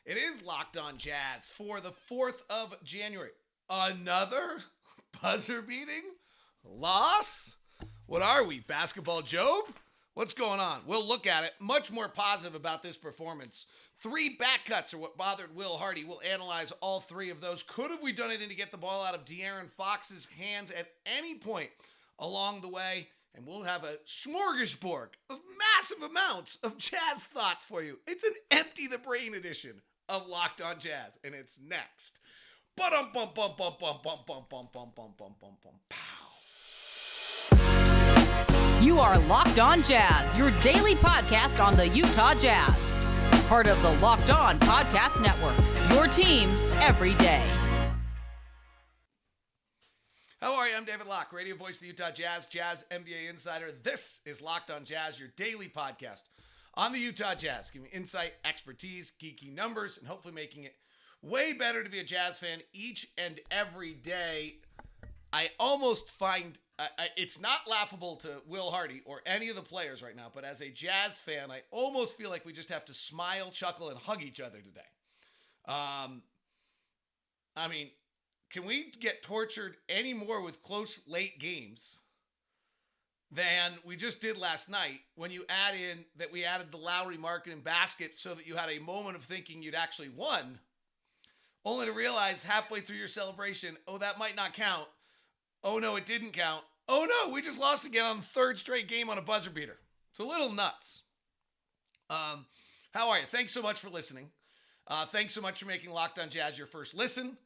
It is Locked On Jazz for the 4th of January. Another buzzer beating loss? What are we, Basketball Job? What's going on? We'll look at it. Much more positive about this performance. 3 back cuts are what bothered Will Hardy. We'll analyze all 3 of those. Could have we done anything to get the ball out of De'Aaron Fox's hands at any point along the way? And we'll have a smorgasbord of massive amounts of Jazz thoughts for you. It's an empty the brain edition of Locked On Jazz, and it's next. You are Locked On Jazz, your daily podcast on the Utah Jazz. Part of the Locked On Podcast Network, your team every day. How are you? I'm David Locke, radio voice of the Utah Jazz, Jazz NBA insider. This is Locked On Jazz, your daily podcast on the Utah Jazz, giving insight, expertise, geeky numbers, and hopefully making it way better to be a Jazz fan each and every day. I almost find it's not laughable to Will Hardy or any of the players right now, but as a Jazz fan, I almost feel like we just have to smile, chuckle, and hug each other today. Can we get tortured any more with close late games than we just did last night when you add in that we added the Lowry market basket so that you had a moment of thinking you'd actually won, only to realize halfway through your celebration, oh, that might not count. Oh, no, it didn't count. Oh, no, we just lost again on the 3rd straight game on a buzzer beater. It's a little nuts. How are you? Thanks so much for listening. Thanks so much for making Locked On Jazz your first listen.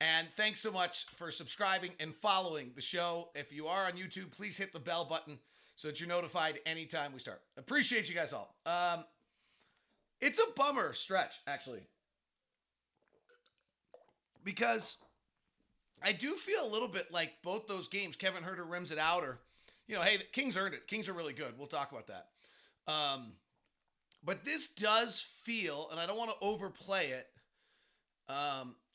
And thanks so much for subscribing and following the show. If you are on YouTube, please hit the bell button so that you're notified anytime we start. Appreciate you guys all. It's a bummer stretch, actually, because I do feel a little bit like both those games, Kevin Huerter rims it out, or, hey, the Kings earned it. Kings are really good. We'll talk about that. But this does feel, and I don't want to overplay it,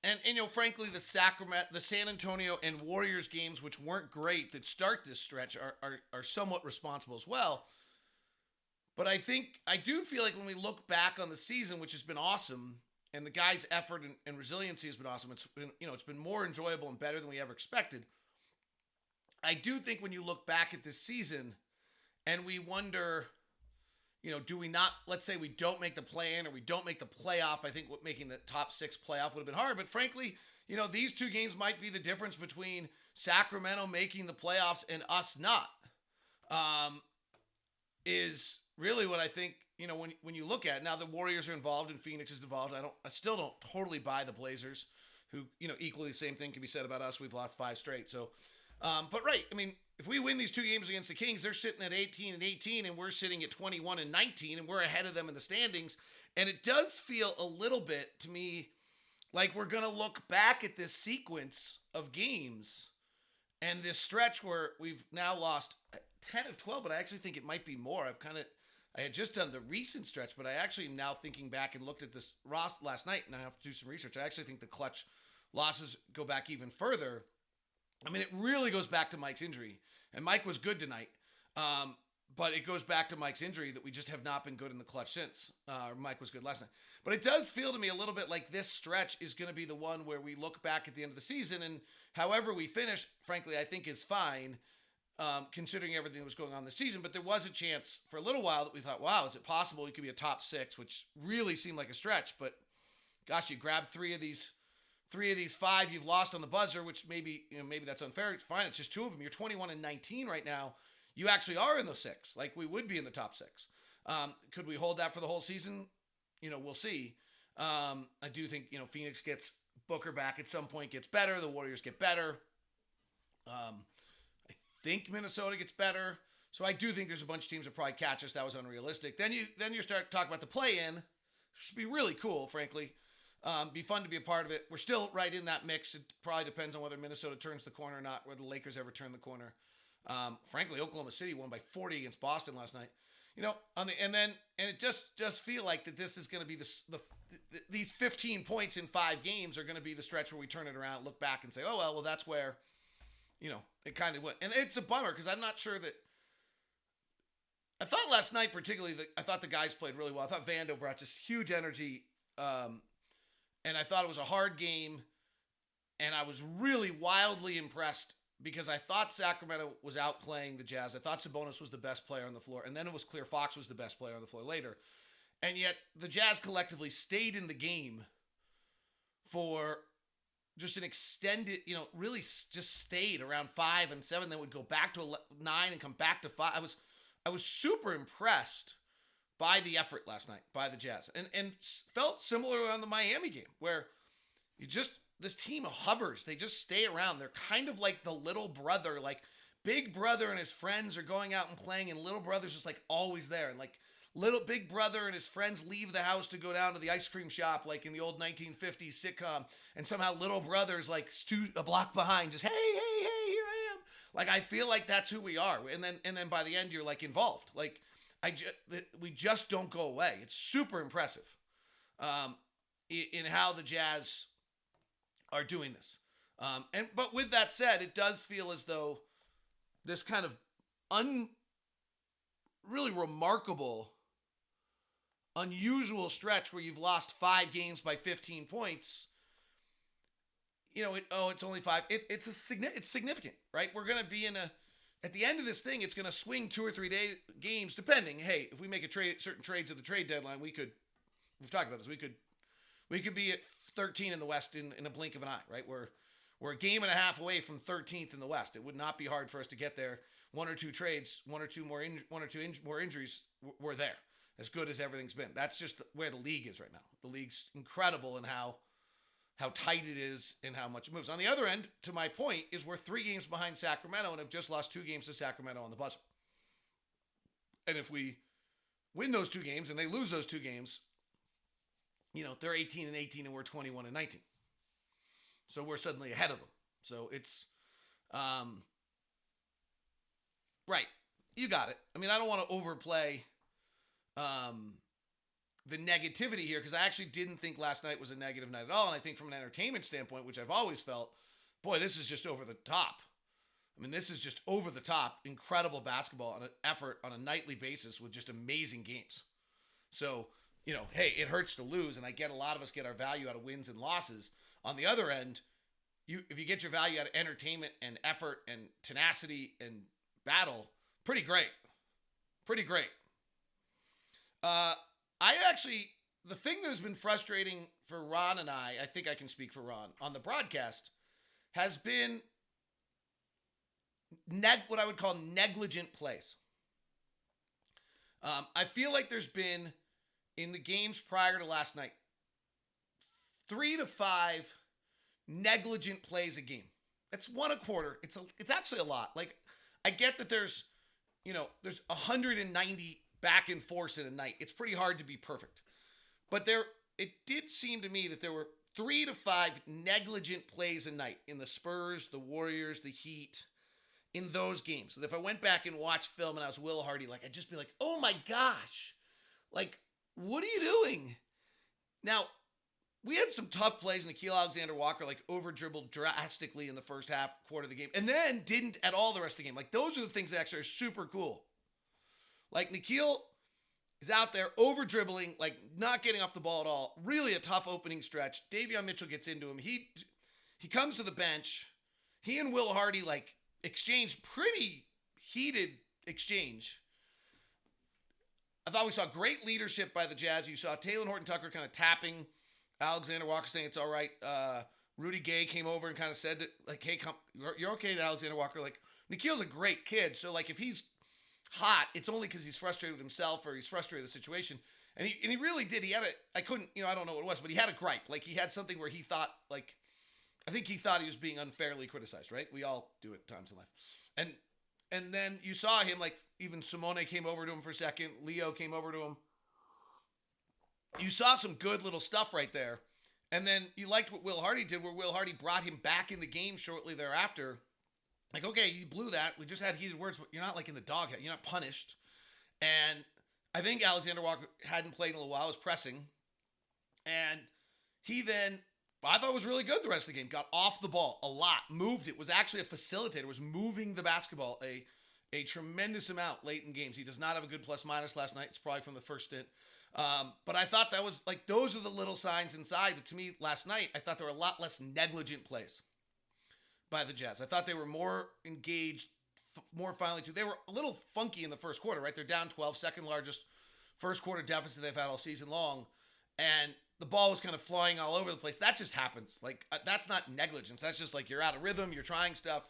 And frankly, the San Antonio and Warriors games, which weren't great that start this stretch, are somewhat responsible as well. But I do feel like when we look back on the season, which has been awesome, and the guys' effort and resiliency has been awesome, it's been more enjoyable and better than we ever expected. I do think when you look back at this season and we wonder, do we not, let's say we don't make the play-in or we don't make the playoff. I think making the top 6 playoff would have been hard. But frankly, these 2 games might be the difference between Sacramento making the playoffs and us not. Is really what I think, when you look at it. Now the Warriors are involved and Phoenix is involved. I still don't totally buy the Blazers, who, equally the same thing can be said about us. We've lost 5 straight. So, but right. If we win these 2 games against the Kings, they're sitting at 18-18, and we're sitting at 21-19, and we're ahead of them in the standings. And it does feel a little bit to me like we're going to look back at this sequence of games and this stretch where we've now lost 10 of 12, but I actually think it might be more. I had just done the recent stretch, but I actually am now thinking back and looked at this last night, and I have to do some research. I actually think the clutch losses go back even further. It really goes back to Mike's injury. And Mike was good tonight. But it goes back to Mike's injury that we just have not been good in the clutch since. Mike was good last night. But it does feel to me a little bit like this stretch is going to be the one where we look back at the end of the season. And however we finish, frankly, I think is fine, considering everything that was going on this season. But there was a chance for a little while that we thought, wow, is it possible we could be a top 6, which really seemed like a stretch. But gosh, you grab 3 of these 5 you've lost on the buzzer, which maybe that's unfair. It's fine. It's just 2 of them. You're 21-19 right now. You actually are in the 6. Like we would be in the top 6. Could we hold that for the whole season? We'll see. I do think, Phoenix gets Booker back at some point, gets better. The Warriors get better. I think Minnesota gets better. So I do think there's a bunch of teams that probably catch us. That was unrealistic. Then you start talking about the play-in, which would be really cool, frankly. Be fun to be a part of it. We're still right in that mix. It probably depends on whether Minnesota turns the corner or not, whether the Lakers ever turn the corner. Frankly, Oklahoma City won by 40 against Boston last night. And it just feel like that this is going to be these 15 points in 5 games are going to be the stretch where we turn it around, look back and say, oh, well, that's where, it kind of went. And it's a bummer because I'm not sure that I thought last night particularly that I thought the guys played really well. I thought Vando brought just huge energy And I thought it was a hard game. And I was really wildly impressed because I thought Sacramento was outplaying the Jazz. I thought Sabonis was the best player on the floor. And then it was clear Fox was the best player on the floor later. And yet the Jazz collectively stayed in the game for just an extended, really just stayed around 5 and 7. Then would go back to 9 and come back to 5. I was super impressed by the effort last night by the Jazz. And felt similar on the Miami game where this team hovers. They just stay around. They're kind of like the little brother, like big brother and his friends are going out and playing, and little brother's just like always there. And like little big brother and his friends leave the house to go down to the ice cream shop, like in the old 1950s sitcom. And somehow little brother's like a block behind, just, hey, here I am. Like, I feel like that's who we are. And then by the end, you're like involved. Like, we just don't go away. It's super impressive in how the Jazz are doing this. But with that said, it does feel as though this kind of really remarkable, unusual stretch where you've lost 5 games by 15 points. It's only 5. It's significant, right? We're going to be at the end of this thing, it's going to swing 2 or 3 games, depending. Hey, if we make certain trades at the trade deadline, we've talked about this. We could be at 13 in the West in a blink of an eye, right? We're a game and a half away from 13th in the West. It would not be hard for us to get there. 1 or 2 trades, 1 or 2 more injuries, we're there. As good as everything's been. That's just where the league is right now. The league's incredible in how tight it is and how much it moves. On the other end, to my point, is we're 3 games behind Sacramento and have just lost 2 games to Sacramento on the buzzer. And if we win those 2 games and they lose those 2 games, they're 18 and 18 and we're 21 and 19. So we're suddenly ahead of them. So it's, right. You got it. I mean, I don't want to overplay the negativity here because I actually didn't think last night was a negative night at all. And I think from an entertainment standpoint, which I've always felt, boy, this is just over the top. I mean, this is just over the top, incredible basketball and an effort on a nightly basis with just amazing games. So, hey, it hurts to lose, and I get a lot of us get our value out of wins and losses. On the other end, if you get your value out of entertainment and effort and tenacity and battle, pretty great. Pretty great. The thing that has been frustrating for Ron and I think I can speak for Ron, on the broadcast, has been what I would call negligent plays. I feel like there's been, in the games prior to last night, 3 to 5 negligent plays a game. That's 1 a quarter. It's actually a lot. Like, I get that there's 190 back and forth in a night. It's pretty hard to be perfect. But it did seem to me that there were 3 to 5 negligent plays a night in the Spurs, the Warriors, the Heat, in those games. And if I went back and watched film and I was Will Hardy, like, I'd just be like, oh my gosh, like, what are you doing? Now, we had some tough plays. Nickeil Alexander-Walker, like, over-dribbled drastically in the first quarter of the game, and then didn't at all the rest of the game. Like, those are the things that actually are super cool. Like, Nickeil is out there over-dribbling, like, not getting off the ball at all. Really a tough opening stretch. Davion Mitchell gets into him. He comes to the bench. He and Will Hardy, like, exchange pretty heated exchange. I thought we saw great leadership by the Jazz. You saw Taylor Horton-Tucker kind of tapping Alexander Walker, saying it's all right. Rudy Gay came over and kind of said, like, hey, you're okay to Alexander Walker. Like, Nickeil's a great kid. So, like, if he's hot, it's only because he's frustrated with himself or he's frustrated with the situation. And he really did. He had I don't know what it was, but he had a gripe. Like, he had something where he thought, like, I think he thought he was being unfairly criticized, right? We all do it times in life. And then you saw him, like, even Simone came over to him for a second. Leo came over to him. You saw some good little stuff right there. And then you liked what Will Hardy did, where Will Hardy brought him back in the game shortly thereafter. Like, okay, you blew that. We just had heated words, but you're not, like, in the doghouse. You're not punished. And I think Alexander Walker hadn't played in a little while, was pressing. And he then, I thought was really good the rest of the game. Got off the ball a lot. Moved it. Was actually a facilitator. Was moving the basketball a tremendous amount late in games. He does not have a good plus-minus last night. It's probably from the first stint. But I thought that was like, those are the little signs inside that to me last night, I thought there were a lot less negligent plays by the Jazz. I thought they were more engaged, more finally too. They were a little funky in the first quarter, right? They're down 12, second largest first quarter deficit they've had all season long. And the ball was kind of flying all over the place. That just happens. Like, that's not negligence. That's just like, you're out of rhythm. You're trying stuff.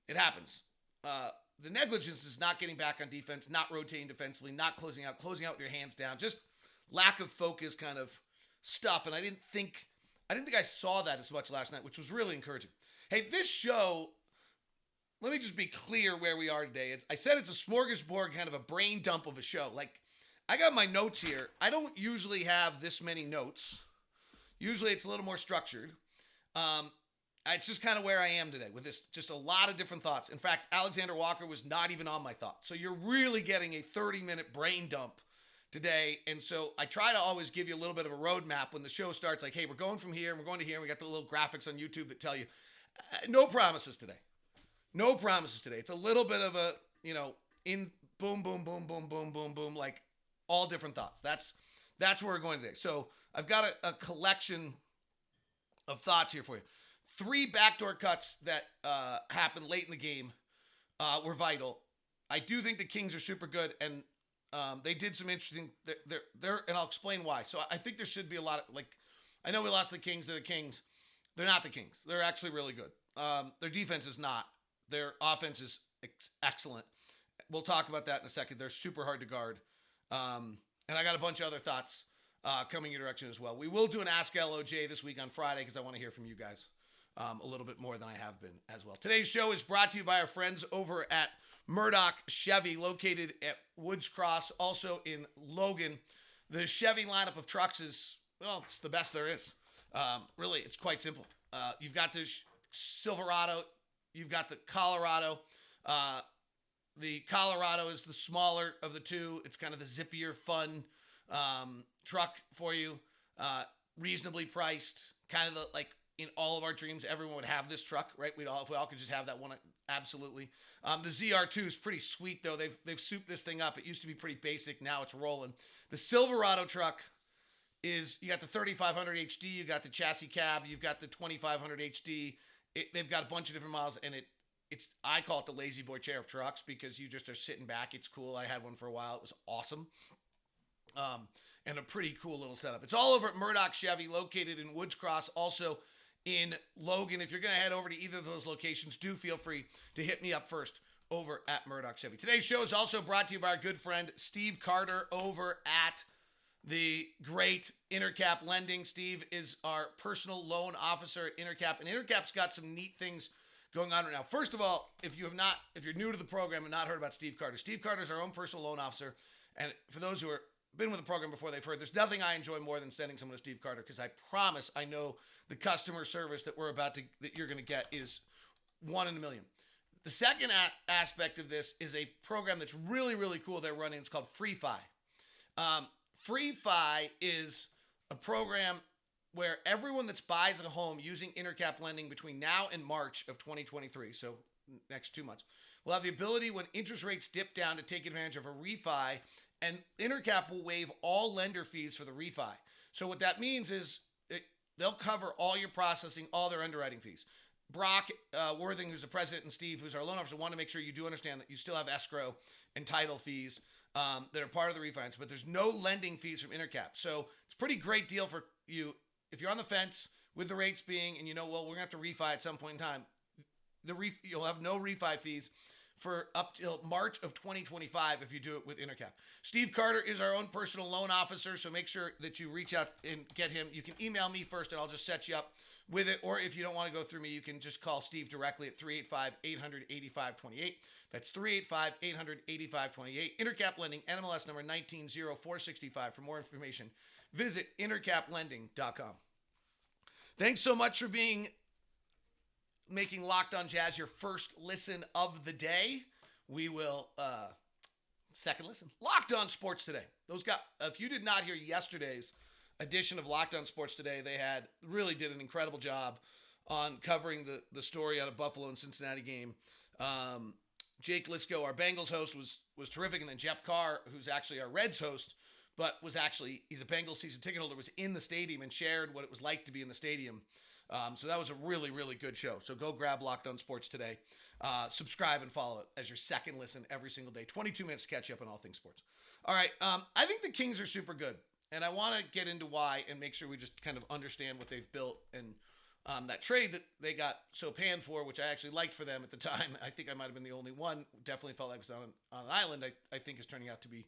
It happens. The negligence is not getting back on defense, not rotating defensively, not closing out with your hands down, just lack of focus kind of stuff. And I didn't think I saw that as much last night, which was really encouraging. Hey, this show, let me just be clear where we are today. I said it's a smorgasbord, kind of a brain dump of a show. Like, I got my notes here. I don't usually have this many notes. Usually it's a little more structured. It's just kind of where I am today with this, just a lot of different thoughts. In fact, Alexander Walker was not even on my thoughts. So you're really getting a 30-minute brain dump today. And so I try to always give you a little bit of a roadmap when the show starts, like, hey, we're going from here and we're going to here. And we got the little graphics on YouTube that tell you, no promises today. No promises today. It's a little bit of a, in boom, boom, boom, boom, boom, boom, boom, like all different thoughts. That's where we're going today. So I've got a collection of thoughts here for you. 3 backdoor cuts that happened late in the game were vital. I do think the Kings are super good, and they did some interesting. They're and I'll explain why. So I think there should be a lot of, like, I know we lost to the Kings. They're the Kings. They're not the Kings. They're actually really good. Their defense is not. Their offense is excellent. We'll talk about that in a second. They're super hard to guard. And I got a bunch of other thoughts coming your direction as well. We will do an Ask LOJ this week on Friday because I want to hear from you guys a little bit more than I have been as well. Today's show is brought to you by our friends over at Murdoch Chevy, located at Woods Cross, also in Logan. The Chevy lineup of trucks is, well, it's the best there is. Really, it's quite simple. You've got the Silverado. You've got the Colorado. The Colorado is the smaller of the two. It's kind of the zippier, fun truck for you. Reasonably priced. Kind of the, like, in all of our dreams, everyone would have this truck, right? If we all could just have that one, absolutely. The ZR2 is pretty sweet, though. They've souped this thing up. It used to be pretty basic. Now it's rolling. The Silverado truck is, you got the 3500 HD, you got the chassis cab, you've got the 2500 HD. They've got a bunch of different models, and it's I call it the lazy boy chair of trucks because you just are sitting back. It's cool. I had one for a while. It was awesome. And a pretty cool little setup. It's all over at Murdoch Chevy, located in Woods Cross, also in Logan. If you're going to head over to either of those locations, do feel free to hit me up first over at Murdoch Chevy. Today's show is also brought to you by our good friend Steve Carter over at the great Intercap Lending. Steve is our personal loan officer at Intercap, and Intercap's got some neat things going on right now. First of all, if you're new to the program and not heard about Steve Carter is our own personal loan officer. And for those who are been with the program before, they've heard there's nothing I enjoy more than sending someone to Steve Carter, because I promise I know the customer service that you're going to get is 1 in a million. The second aspect of this is a program that's really, really cool they're running. It's called FreeFi. FreeFi is a program where everyone that buys a home using Intercap Lending between now and March of 2023, so next 2 months, will have the ability, when interest rates dip down, to take advantage of a refi, and Intercap will waive all lender fees for the refi. So what that means is they'll cover all your processing, all their underwriting fees. Brock Worthing, who's the president, and Steve, who's our loan officer, want to make sure you do understand that you still have escrow and title fees that are part of the refinance, but there's no lending fees from Intercap. So it's a pretty great deal for you. If you're on the fence with the rates being, and we're going to have to refi at some point in time, you'll have no refi fees for up till March of 2025 if you do it with Intercap. Steve Carter is our own personal loan officer, so make sure that you reach out and get him. You can email me first, and I'll just set you up with it. Or if you don't want to go through me, you can just call Steve directly at 385-800-8528. That's 385-800-8528. Intercap Lending, NMLS number 190465. For more information, visit intercaplending.com. Thanks so much for making Locked On Jazz your first listen of the day. We will second listen. Locked On Sports Today. If you did not hear yesterday's edition of Locked On Sports Today, they really did an incredible job on covering the story out of Buffalo and Cincinnati game. Jake Lisco, our Bengals host, was terrific, and then Jeff Carr, who's actually our Reds host, but he's a Bengals season ticket holder, was in the stadium and shared what it was like to be in the stadium. So that was a really, really good show. So go grab Locked On Sports today. Subscribe and follow it as your second listen every single day. 22 minutes to catch you up on all things sports. All right. I think the Kings are super good. And I want to get into why and make sure we just kind of understand what they've built. And that trade that they got so panned for, which I actually liked for them at the time, I think I might have been the only one, definitely felt like it was on an island, I think is turning out to be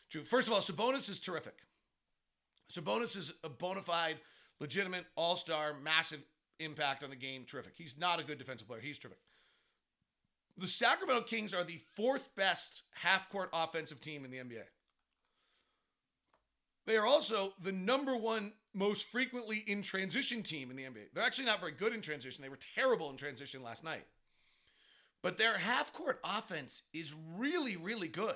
true. First of all, Sabonis is terrific. Sabonis is a bona fide, legitimate, all-star, massive impact on the game. Terrific. He's not a good defensive player. He's terrific. The Sacramento Kings are the fourth best half-court offensive team in the NBA. They are also the number one most frequently in transition team in the NBA. They're actually not very good in transition. They were terrible in transition last night. But their half-court offense is really, really good.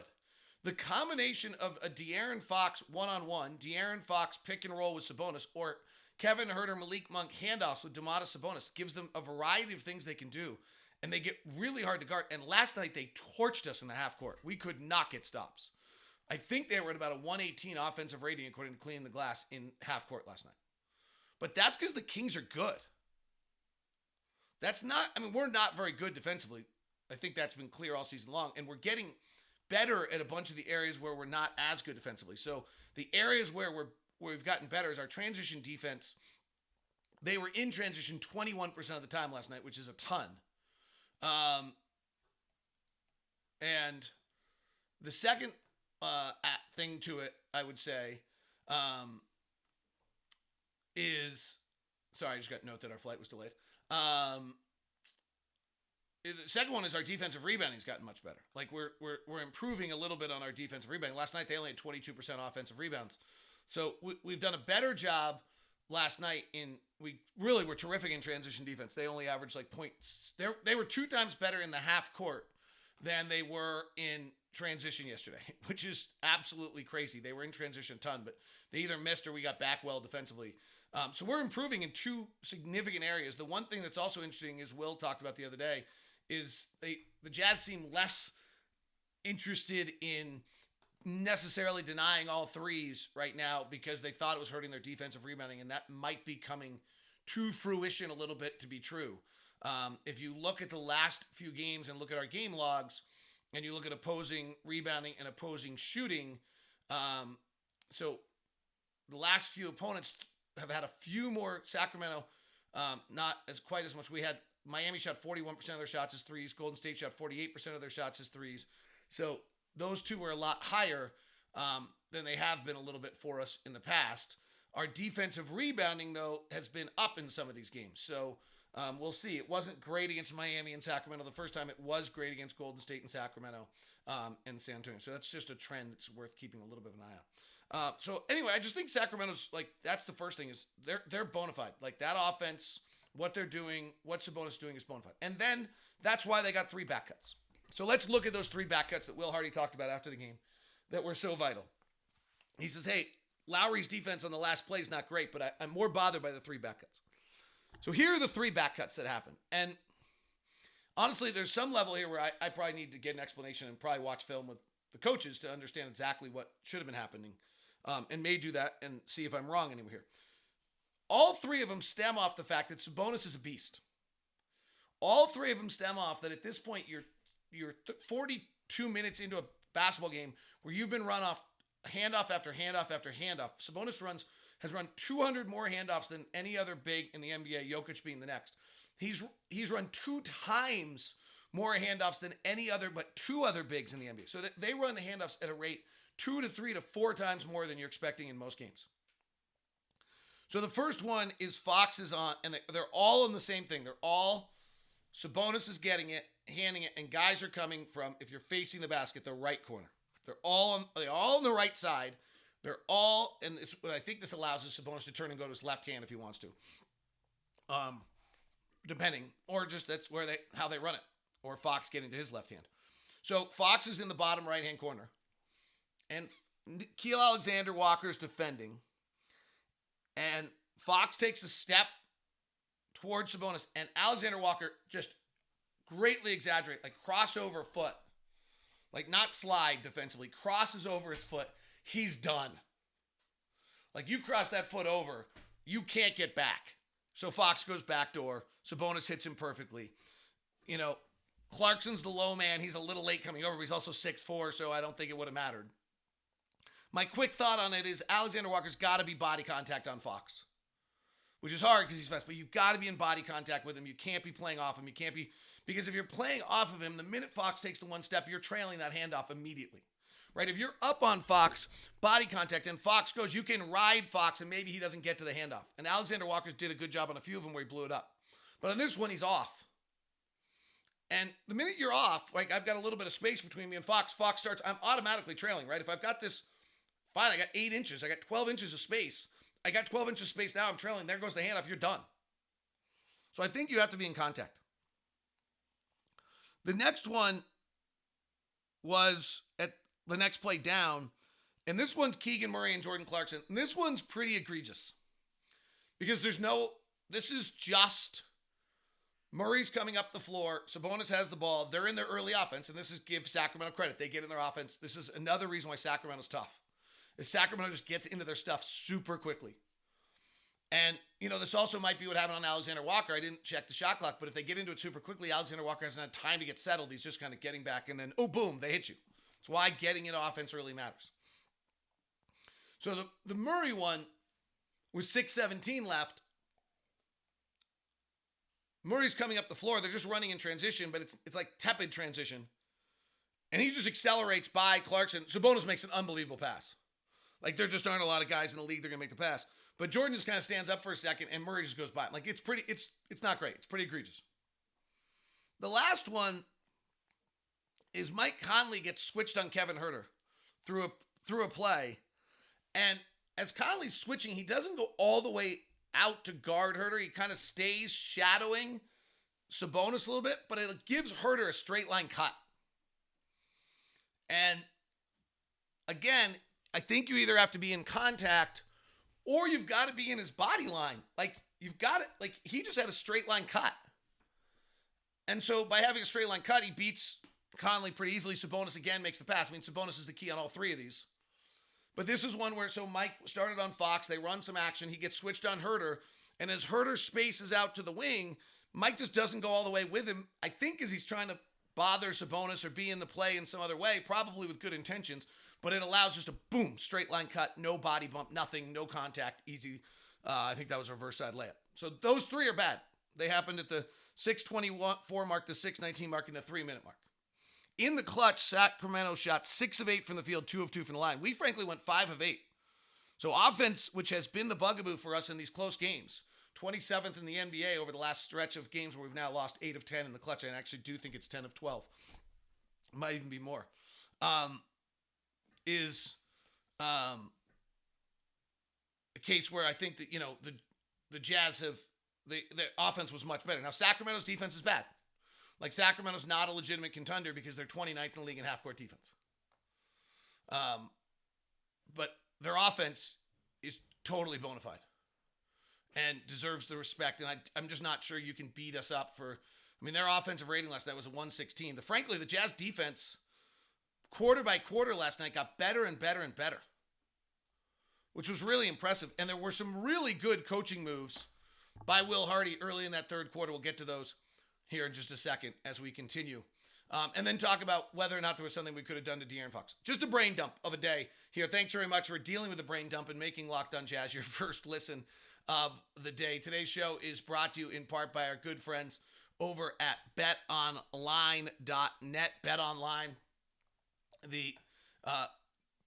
The combination of a De'Aaron Fox one-on-one, De'Aaron Fox pick and roll with Sabonis, or Kevin Huerter, Malik Monk handoffs with Domantas Sabonis gives them a variety of things they can do, and they get really hard to guard. And last night, they torched us in the half court. We could not get stops. I think they were at about a 118 offensive rating, according to Cleaning the Glass, in half court last night. But that's because the Kings are good. We're not very good defensively. I think that's been clear all season long, and we're getting better at a bunch of the areas where we're not as good defensively. So the areas where we've gotten better is our transition defense. They were in transition 21% of the time last night, which is a ton. And the second thing to it, I would say, is, sorry, I just got a note that our flight was delayed. The second one is our defensive rebounding's gotten much better. Like we're improving a little bit on our defensive rebounding. Last night they only had 22% offensive rebounds, so we've done a better job last night. We really were terrific in transition defense. They only averaged like points. They were 2 times better in the half court than they were in transition yesterday, which is absolutely crazy. They were in transition a ton, but they either missed or we got back well defensively. So we're improving in 2 significant areas. The one thing that's also interesting is Will talked about the other day is the Jazz seem less interested in necessarily denying all threes right now because they thought it was hurting their defensive rebounding, and that might be coming to fruition a little bit to be true. If you look at the last few games and look at our game logs, and you look at opposing rebounding and opposing shooting, so the last few opponents have had a few more. Sacramento, not as quite as much. We had Miami shot 41% of their shots as threes. Golden State shot 48% of their shots as threes. So those two were a lot higher than they have been a little bit for us in the past. Our defensive rebounding, though, has been up in some of these games. So we'll see. It wasn't great against Miami and Sacramento the first time. It was great against Golden State and Sacramento and San Antonio. So that's just a trend that's worth keeping a little bit of an eye on. So anyway, I just think Sacramento's, like, that's the first thing is they're bona fide. Like, that offense, what they're doing, what Sabonis is doing is bona fide. And then that's why they got 3 back cuts. So let's look at those 3 back cuts that Will Hardy talked about after the game that were so vital. He says, hey, Lowry's defense on the last play is not great, but I'm more bothered by the 3 back cuts. So here are the 3 back cuts that happened. And honestly, there's some level here where I probably need to get an explanation and probably watch film with the coaches to understand exactly what should have been happening, and may do that and see if I'm wrong anywhere here. All 3 of them stem off the fact that Sabonis is a beast. All 3 of them stem off that at this point you're 42 minutes into a basketball game where you've been run off handoff after handoff after handoff. Sabonis has run 200 more handoffs than any other big in the NBA, Jokic being the next. He's run 2 times more handoffs than any other but 2 other bigs in the NBA. So they run handoffs at a rate 2 to 3 to 4 times more than you're expecting in most games. So the first one is Fox is on, and they're all in the same thing. They're all, Sabonis is getting it, handing it, and guys are coming from, if you're facing the basket, the right corner. They're all on the right side. They're all, and what I think this allows is Sabonis to turn and go to his left hand if he wants to. Depending, or just that's how they run it, or Fox getting to his left hand. So Fox is in the bottom right-hand corner, and Keil Alexander-Walker's defending, and Fox takes a step towards Sabonis, and Alexander-Walker just greatly exaggerate, like crossover foot, like not slide defensively, crosses over his foot. He's done. Like, you cross that foot over, you can't get back. So Fox goes backdoor. Sabonis hits him perfectly. You know, Clarkson's the low man. He's a little late coming over, but he's also 6'4", so I don't think it would have mattered. My quick thought on it is Alexander Walker's got to be body contact on Fox, which is hard because he's fast, but you've got to be in body contact with him. You can't be playing off him. You can't be, because if you're playing off of him, the minute Fox takes the one step, you're trailing that handoff immediately, right? If you're up on Fox, body contact, and Fox goes, you can ride Fox, and maybe he doesn't get to the handoff. And Alexander Walker did a good job on a few of them where he blew it up. But on this one, he's off. And the minute you're off, like, I've got a little bit of space between me and Fox, Fox starts, I'm automatically trailing, right? If I've got this, fine, I got 8 inches, I got 12 inches of space. I got 12 inches of space now, I'm trailing, there goes the handoff, you're done. So I think you have to be in contact. The next one was at the next play down, and this one's Keegan Murray and Jordan Clarkson. And this one's pretty egregious because this is just Murray's coming up the floor. Sabonis has the ball. They're in their early offense, and this is give Sacramento credit. They get in their offense. This is another reason why Sacramento's tough. Is Sacramento just gets into their stuff super quickly. And, you know, this also might be what happened on Alexander Walker. I didn't check the shot clock, but if they get into it super quickly, Alexander Walker hasn't had time to get settled. He's just kind of getting back, and then, oh, boom, they hit you. That's why getting into offense really matters. So the Murray one was 6:17 left. Murray's coming up the floor. They're just running in transition, but it's like tepid transition. And he just accelerates by Clarkson. Sabonis makes an unbelievable pass. Like, there just aren't a lot of guys in the league that are going to make the pass. But Jordan just kind of stands up for a second, and Murray just goes by him. Like, it's not great. It's pretty egregious. The last one is Mike Conley gets switched on Kevin Huerter through a play. And as Conley's switching, he doesn't go all the way out to guard Huerter. He kind of stays shadowing Sabonis a little bit, but it gives Huerter a straight line cut. And again, I think you either have to be in contact or you've got to be in his body line. Like, you've got it. Like, he just had a straight line cut. And so by having a straight line cut, he beats Conley pretty easily. Sabonis again makes the pass. I mean, Sabonis is the key on all three of these. But this is one where, so Mike started on Fox. They run some action. He gets switched on Huerter. And as Huerter spaces out to the wing, Mike just doesn't go all the way with him. I think as he's trying to bother Sabonis or be in the play in some other way, probably with good intentions. But it allows just a boom, straight line cut, no body bump, nothing, no contact, easy. I think that was a reverse side layup. So those three are bad. They happened at the 6:24 mark, the 6:19 mark, and the 3-minute mark. In the clutch, Sacramento shot 6 of 8 from the field, 2 of 2 from the line. We frankly went 5 of 8. So offense, which has been the bugaboo for us in these close games, 27th in the NBA over the last stretch of games where we've now lost 8 of 10 in the clutch. I actually do think it's 10 of 12. It might even be more. Is a case where I think that, you know, the Jazz have, their offense was much better. Now, Sacramento's defense is bad. Like, Sacramento's not a legitimate contender because they're 29th in the league in half-court defense. But their offense is totally bona fide and deserves the respect. And I'm just not sure you can beat us up for, I mean, their offensive rating last night was a 116. Frankly, the Jazz defense, quarter by quarter last night, got better and better and better, which was really impressive. And there were some really good coaching moves by Will Hardy early in that third quarter. We'll get to those here in just a second as we continue. And then talk about whether or not there was something we could have done to De'Aaron Fox. Just a brain dump of a day here. Thanks very much for dealing with the brain dump and making Locked On Jazz your first listen of the day. Today's show is brought to you in part by our good friends over at betonline.net. BetOnline, the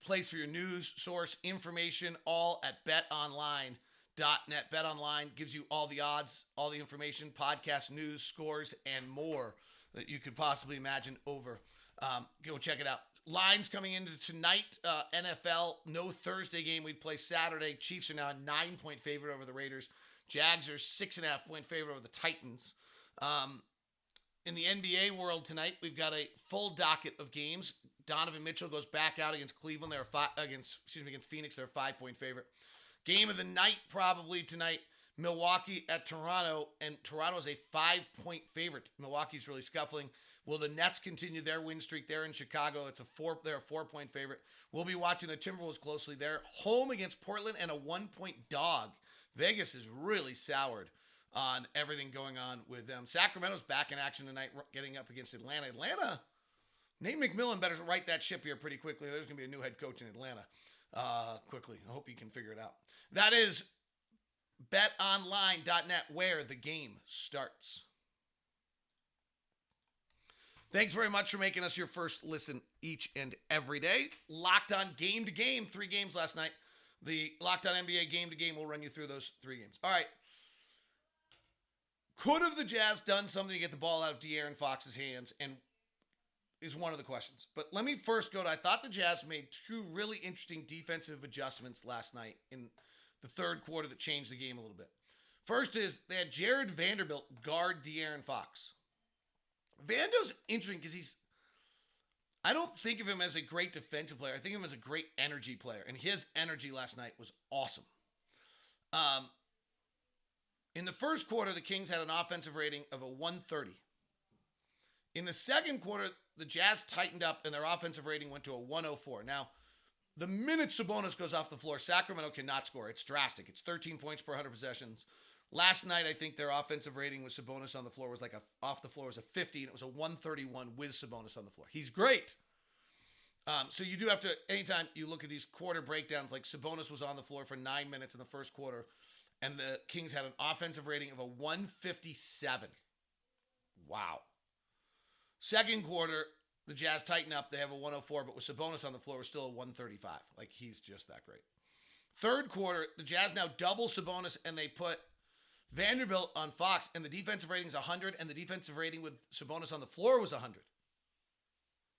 place for your news source information, all at betonline.net. BetOnline gives you all the odds, all the information, podcast, news, scores, and more that you could possibly imagine over. Go check it out. Lines coming into tonight, NFL, no Thursday game. We'd play Saturday. Chiefs are now a 9-point favorite over the Raiders. Jags are 6.5-point favorite over the Titans. In the NBA world tonight, we've got a full docket of games. Donovan Mitchell goes back out against Cleveland. Against Phoenix. They're a 5-point favorite. Game of the night probably tonight. Milwaukee at Toronto, and Toronto's a 5-point favorite. Milwaukee's really scuffling. Will the Nets continue their win streak? They're in Chicago. They're a 4-point favorite. We'll be watching the Timberwolves closely. They're home against Portland and a 1-point dog. Vegas is really soured on everything going on with them. Sacramento's back in action tonight, getting up against Atlanta. Nate McMillan better write that ship here pretty quickly. There's going to be a new head coach in Atlanta quickly. I hope you can figure it out. That is betonline.net, where the game starts. Thanks very much for making us your first listen each and every day. Locked on game to game, 3 games last night. The Locked on NBA game to game will run you through those 3 games. All right. Could have the Jazz done something to get the ball out of De'Aaron Fox's hands? And is one of the questions. But let me first go to, I thought the Jazz made 2 really interesting defensive adjustments last night in the third quarter that changed the game a little bit. First is they had Jared Vanderbilt guard De'Aaron Fox. Vando's interesting because I don't think of him as a great defensive player. I think of him as a great energy player. And his energy last night was awesome. In the first quarter, the Kings had an offensive rating of a 130. In the second quarter, the Jazz tightened up and their offensive rating went to a 104. Now, the minute Sabonis goes off the floor, Sacramento cannot score. It's drastic. It's 13 points per 100 possessions. Last night, I think their offensive rating with Sabonis on the floor was off the floor was a 50, and it was a 131 with Sabonis on the floor. He's great. So you do have to, anytime you look at these quarter breakdowns, like Sabonis was on the floor for 9 minutes in the first quarter, and the Kings had an offensive rating of a 157. Wow. Second quarter, the Jazz tighten up. They have a 104, but with Sabonis on the floor, it's still a 135. Like, he's just that great. Third quarter, the Jazz now double Sabonis, and they put Vanderbilt on Fox, and the defensive rating is 100, and the defensive rating with Sabonis on the floor was 100.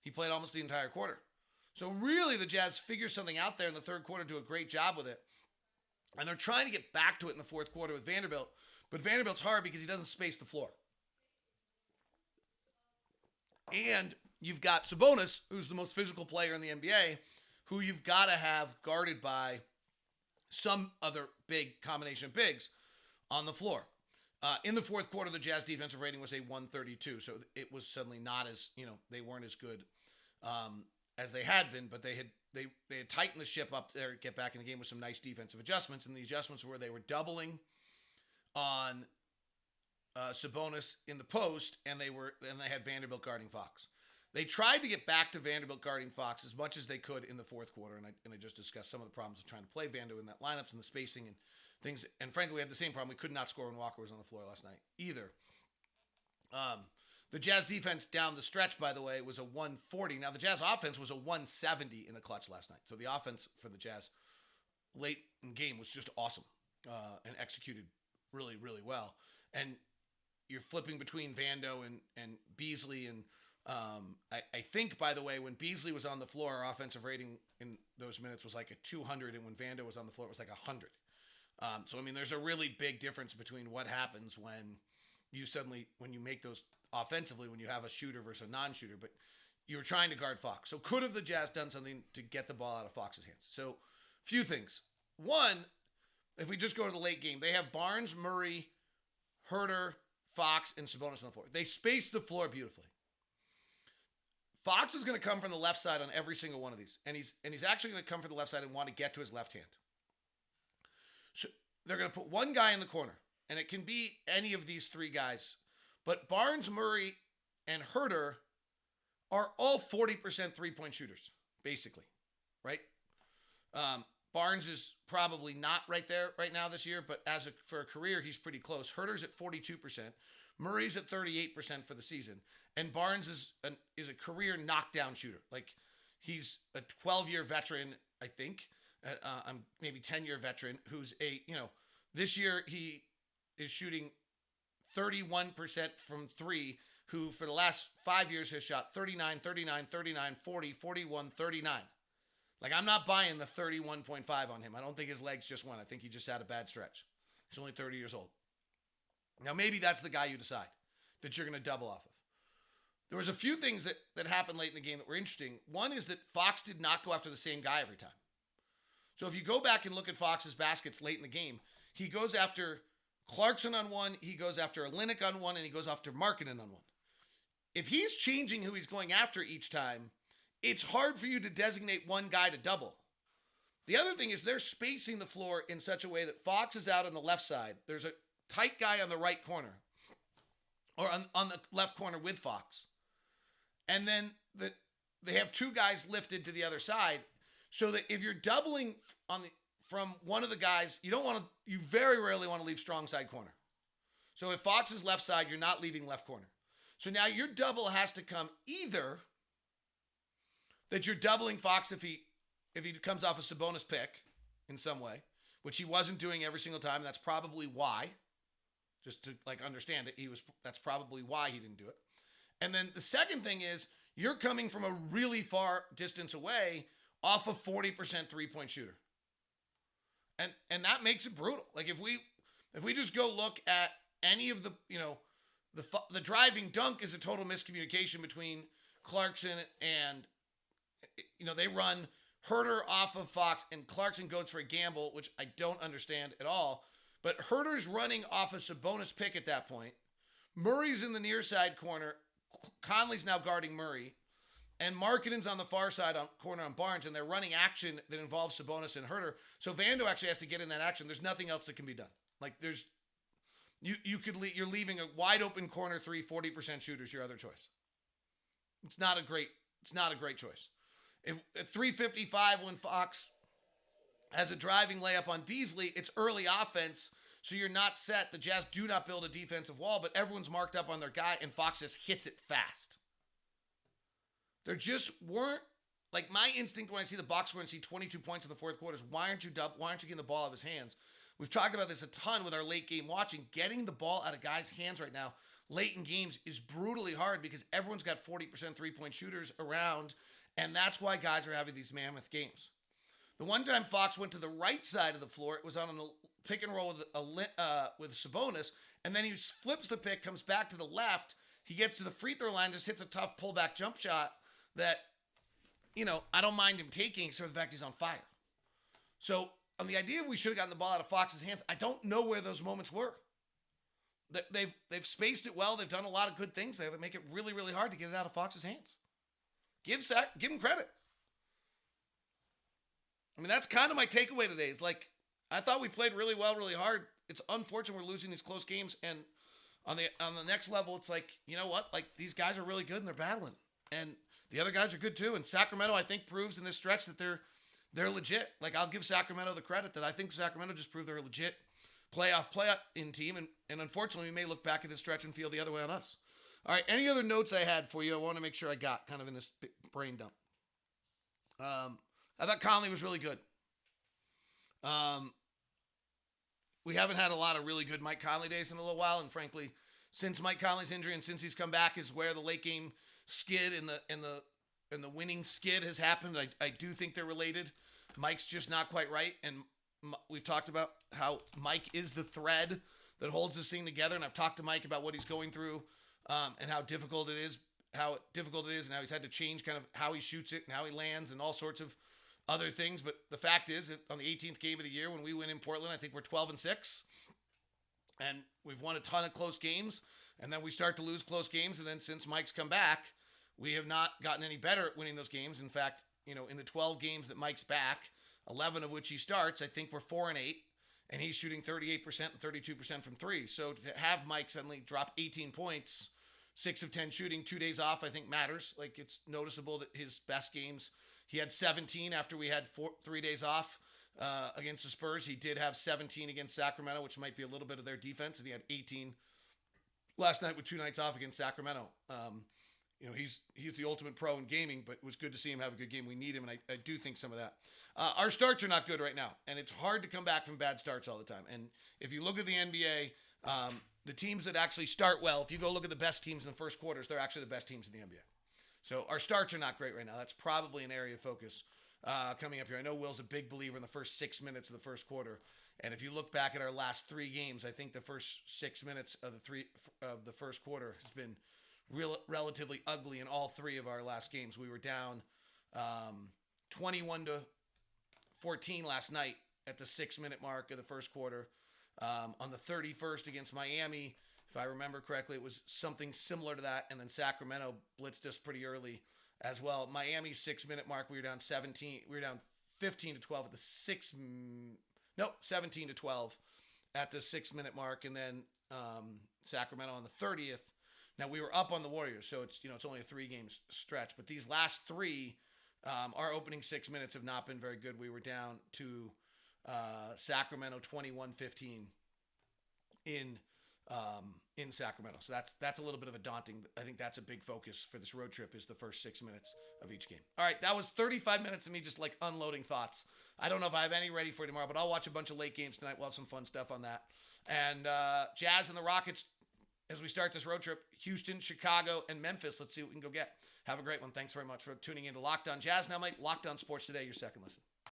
He played almost the entire quarter. So really, the Jazz figure something out there in the third quarter, do a great job with it. And they're trying to get back to it in the fourth quarter with Vanderbilt, but Vanderbilt's hard because he doesn't space the floor. And you've got Sabonis, who's the most physical player in the NBA, who you've got to have guarded by some other big combination of bigs on the floor. In the fourth quarter, the Jazz defensive rating was a 132, so it was suddenly not as, they weren't as good as they had been, but they had tightened the ship up there to get back in the game with some nice defensive adjustments, and the adjustments were they were doubling on Sabonis in the post, and they had Vanderbilt guarding Fox. They tried to get back to Vanderbilt guarding Fox as much as they could in the fourth quarter, and I just discussed some of the problems of trying to play Vando in that lineups and the spacing and things. And frankly, we had the same problem. We could not score when Walker was on the floor last night either. The Jazz defense down the stretch, by the way, was a 140. Now, the Jazz offense was a 170 in the clutch last night. So the offense for the Jazz late in the game was just awesome and executed really, really well. And you're flipping between Vando and Beasley. And I think, by the way, when Beasley was on the floor, our offensive rating in those minutes was like a 200. And when Vando was on the floor, it was like 100. So, I mean, there's a really big difference between what happens when you make those offensively, when you have a shooter versus a non-shooter, but you were trying to guard Fox. So could have the Jazz done something to get the ball out of Fox's hands? So few things. One, if we just go to the late game, they have Barnes, Murray, Herter, Fox, and Sabonis on the floor. They space the floor beautifully. Fox is going to come from the left side on every single one of these, and he's actually going to come from the left side and want to get to his left hand. So they're going to put one guy in the corner, and it can be any of these 3 guys. But Barnes, Murray, and Herter are all 40% three-point shooters, basically, right? Barnes is probably not right there right now this year, but for a career, he's pretty close. Herter's at 42%. Murray's at 38% for the season. And Barnes is a career knockdown shooter. Like, he's a 12-year veteran, I think. Maybe 10-year veteran who's this year he is shooting 31% from 3, who for the last 5 years has shot 39, 39, 39, 40, 41, 39. Like, I'm not buying the 31.5 on him. I don't think his legs just went. I think he just had a bad stretch. He's only 30 years old. Now, maybe that's the guy you decide that you're going to double off of. There was a few things that happened late in the game that were interesting. One is that Fox did not go after the same guy every time. So if you go back and look at Fox's baskets late in the game, he goes after Clarkson on one, he goes after Olynyk on one, and he goes after Markkanen on one. If he's changing who he's going after each time, it's hard for you to designate one guy to double. The other thing is they're spacing the floor in such a way that Fox is out on the left side. There's a tight guy on the right corner, or on the left corner with Fox. And then they have two guys lifted to the other side, so that if you're doubling from one of the guys, you very rarely want to leave strong side corner. So if Fox is left side, you're not leaving left corner. So now your double has to come either that you're doubling Fox if he comes off a Sabonis pick in some way, which he wasn't doing every single time. That's probably why. Just to understand it, that's probably why he didn't do it. And then the second thing is you're coming from a really far distance away off a 40% three-point shooter. And that makes it brutal. Like if we just go look at any of the driving dunk is a total miscommunication between Clarkson and they run Herter off of Fox and Clarkson goes for a gamble, which I don't understand at all. But Herter's running off a Sabonis pick at that point. Murray's in the near side corner. Conley's now guarding Murray. And Markkanen's on the far side corner on Barnes, and they're running action that involves Sabonis and Herter. So Vando actually has to get in that action. There's nothing else that can be done. You're leaving a wide open corner 40% shooter's your other choice. It's not a great choice. If at 3:55 when Fox has a driving layup on Beasley, it's early offense, so you're not set. The Jazz do not build a defensive wall, but everyone's marked up on their guy, and Fox just hits it fast. There just weren't, my instinct when I see the box score and see 22 points in the fourth quarter is, why aren't you getting the ball out of his hands? We've talked about this a ton with our late game watching. Getting the ball out of guys' hands right now, late in games, is brutally hard because everyone's got 40% three-point shooters around, and that's why guys are having these mammoth games. The one time Fox went to the right side of the floor, it was on the pick and roll with Sabonis, and then he flips the pick, comes back to the left. He gets to the free throw line, just hits a tough pullback jump shot that, I don't mind him taking, except for the fact he's on fire. So on the idea we should have gotten the ball out of Fox's hands, I don't know where those moments were. They've spaced it well. They've done a lot of good things there that make it really, really hard to get it out of Fox's hands. Give him credit. That's kind of my takeaway today. Is I thought we played really well, really hard. It's unfortunate we're losing these close games, and on the next level, it's you know what? These guys are really good and they're battling, and the other guys are good too. And Sacramento, I think, proves in this stretch that they're legit. I'll give Sacramento the credit that I think Sacramento just proved they're a legit playoff-in team, and unfortunately, we may look back at this stretch and feel the other way on us. All right, any other notes I had for you? I want to make sure I got kind of in this brain dump. I thought Conley was really good. We haven't had a lot of really good Mike Conley days in a little while, and frankly, since Mike Conley's injury and since he's come back is where the late game skid and the winning skid has happened. I do think they're related. Mike's just not quite right, and we've talked about how Mike is the thread that holds this thing together, and I've talked to Mike about what he's going through and how difficult it is, and how he's had to change kind of how he shoots it and how he lands and all sorts of other things. But the fact is that on the 18th game of the year when we win in Portland, I think we're 12-6, and we've won a ton of close games, and then we start to lose close games, and then since Mike's come back, we have not gotten any better at winning those games. In fact, in the 12 games that Mike's back, 11 of which he starts, I think we're 4-8, and he's shooting 38% and 32% from three. So to have Mike suddenly drop 18 points, 6 of 10 shooting, 2 days off, I think matters. It's noticeable that his best games, he had 17 after we had 3 days off against the Spurs. He did have 17 against Sacramento, which might be a little bit of their defense, and he had 18 last night with 2 nights off against Sacramento. He's the ultimate pro in gaming, but it was good to see him have a good game. We need him, and I do think some of that. Our starts are not good right now, and it's hard to come back from bad starts all the time. And if you look at the NBA, the teams that actually start well, if you go look at the best teams in the first quarters, they're actually the best teams in the NBA. So our starts are not great right now. That's probably an area of focus coming up here. I know Will's a big believer in the first 6 minutes of the first quarter. And if you look back at our last 3 games, I think the first 6 minutes of the first quarter has been relatively ugly in all 3 of our last games. We were down 21-14 last night at the 6-minute mark of the first quarter. On the 31st against Miami, if I remember correctly, it was something similar to that. And then Sacramento blitzed us pretty early as well. Miami's 6-minute mark, we were down 15 to 12 at the 17 to 12 at the 6-minute mark. And then Sacramento on the 30th. Now we were up on the Warriors, so it's only a 3-game stretch. But these last 3, our opening 6 minutes have not been very good. We were down to Sacramento 21-15 in Sacramento. So that's a little bit of a daunting. I think that's a big focus for this road trip is the first 6 minutes of each game. All right, that was 35 minutes of me just like unloading thoughts. I don't know if I have any ready for tomorrow, but I'll watch a bunch of late games tonight. We'll have some fun stuff on that. And Jazz and the Rockets as we start this road trip, Houston, Chicago, and Memphis. Let's see what we can go get. Have a great one. Thanks very much for tuning in to Locked On Jazz. Now, Mike, Locked On Sports Today, your second listen.